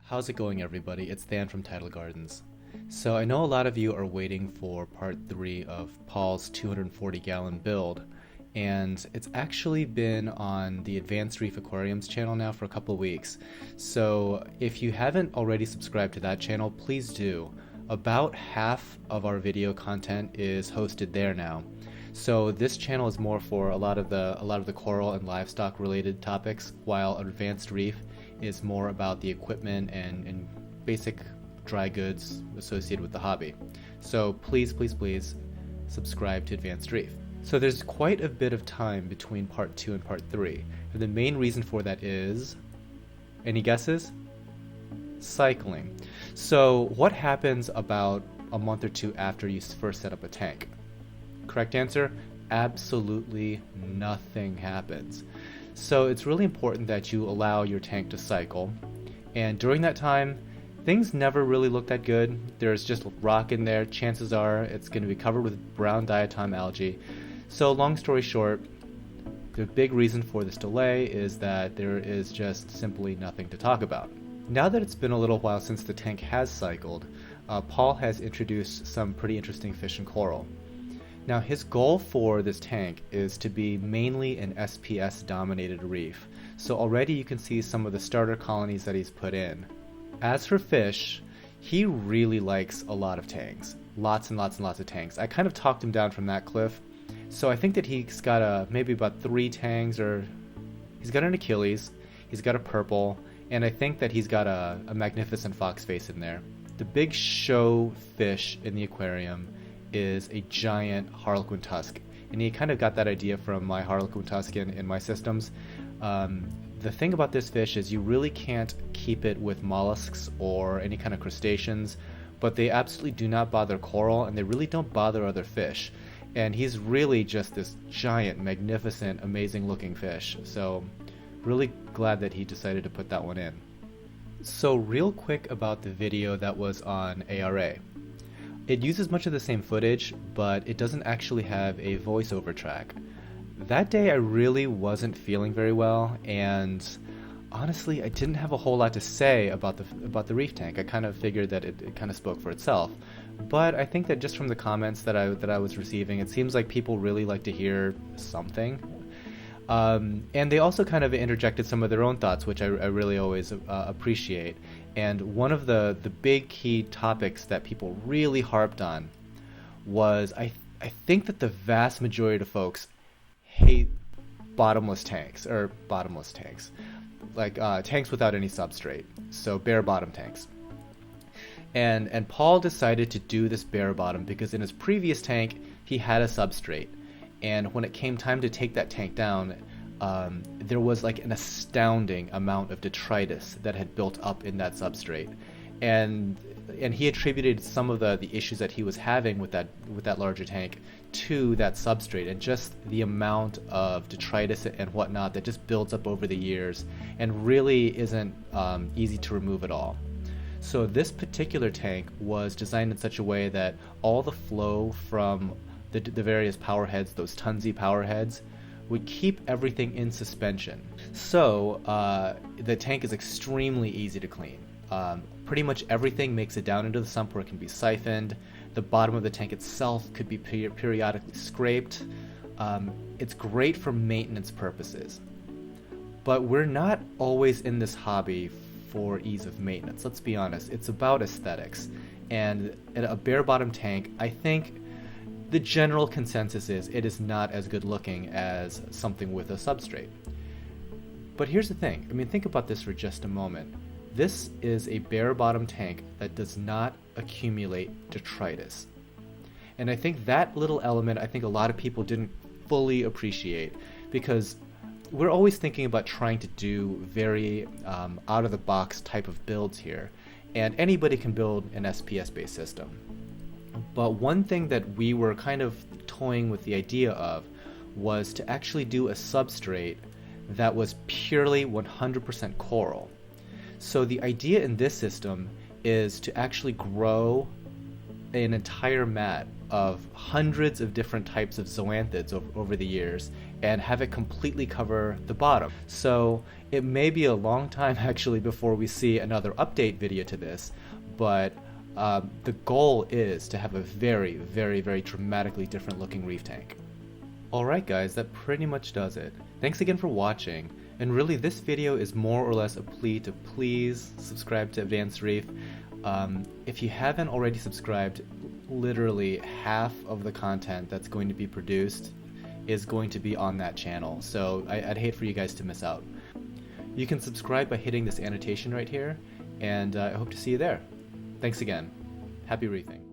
How's it going, everybody? It's Than from Tidal Gardens. So I know a lot of you are waiting for part 3 of Paul's 240-gallon build, and it's actually been on the Advanced Reef Aquariums channel now for a couple of weeks. So if you haven't already subscribed to that channel, please do. About half of our video content is hosted there now. So this channel is more for a lot of the coral and livestock related topics, while Advanced Reef is more about the equipment and basic dry goods associated with the hobby. So please subscribe to Advanced Reef. So there's quite a bit of time between part 2 and part 3. And the main reason for that is, any guesses? Cycling. So what happens about a month or two after you first set up a tank? Correct answer? Absolutely nothing happens. So it's really important that you allow your tank to cycle, and during that time things never really look that good. There's just rock in there. Chances are it's going to be covered with brown diatom algae. So long story short, the big reason for this delay is that there is just simply nothing to talk about. Now that it's been a little while since the tank has cycled, Paul has introduced some pretty interesting fish and coral. Now his goal for this tank is to be mainly an SPS dominated reef, so already you can see some of the starter colonies that he's put in. As for fish, he really likes a lot of tanks, lots and lots of tanks. I kind of talked him down from that cliff, so I think that he's got maybe about 3 tanks, or he's got an Achilles, he's got a purple, and I think that he's got a magnificent fox face in there. The big show fish in the aquarium is a giant harlequin tusk, and he kind of got that idea from my harlequin tusk in my systems. The thing about this fish is you really can't keep it with mollusks or any kind of crustaceans, but they absolutely do not bother coral, and they really don't bother other fish, and he's really just this giant, magnificent, amazing looking fish. So really glad that he decided to put that one in. So real quick about the video that was on ARA. It uses much of the same footage, but it doesn't actually have a voiceover track. That day I really wasn't feeling very well, and honestly I didn't have a whole lot to say about the reef tank. I kind of figured that it kind of spoke for itself. But I think that just from the comments that I was receiving, it seems like people really like to hear something. And they also kind of interjected some of their own thoughts, which I really always appreciate. And one of the big key topics that people really harped on was I think that the vast majority of folks hate bottomless tanks, like tanks without any substrate, so bare bottom tanks. And Paul decided to do this bare bottom because in his previous tank he had a substrate, and when it came time to take that tank down, there was like an astounding amount of detritus that had built up in that substrate, and he attributed some of the issues that he was having with that larger tank to that substrate, and just the amount of detritus and whatnot that just builds up over the years and really isn't easy to remove at all. So this particular tank was designed in such a way that all the flow from the various power heads, those Tunzi power heads, would keep everything in suspension. So the tank is extremely easy to clean. Pretty much everything makes it down into the sump where it can be siphoned. The bottom of the tank itself could be periodically scraped. It's great for maintenance purposes. But we're not always in this hobby for ease of maintenance. Let's be honest, it's about aesthetics. And in a bare bottom tank, I think the general consensus is it is not as good looking as something with a substrate. But here's the thing, I mean, think about this for just a moment. This is a bare bottom tank that does not accumulate detritus. And I think that little element, I think a lot of people didn't fully appreciate, because we're always thinking about trying to do very out of the box type of builds here. And anybody can build an SPS based system. But one thing that we were kind of toying with the idea of was to actually do a substrate that was purely 100% coral. So the idea in this system is to actually grow an entire mat of hundreds of different types of zoanthids over the years and have it completely cover the bottom. So it may be a long time actually before we see another update video to this, but the goal is to have a very, very, very dramatically different looking reef tank. Alright guys, that pretty much does it. Thanks again for watching, and really this video is more or less a plea to please subscribe to Advanced Reef. If you haven't already subscribed, literally half of the content that's going to be produced is going to be on that channel, so I'd hate for you guys to miss out. You can subscribe by hitting this annotation right here, and I hope to see you there. Thanks again. Happy reefing.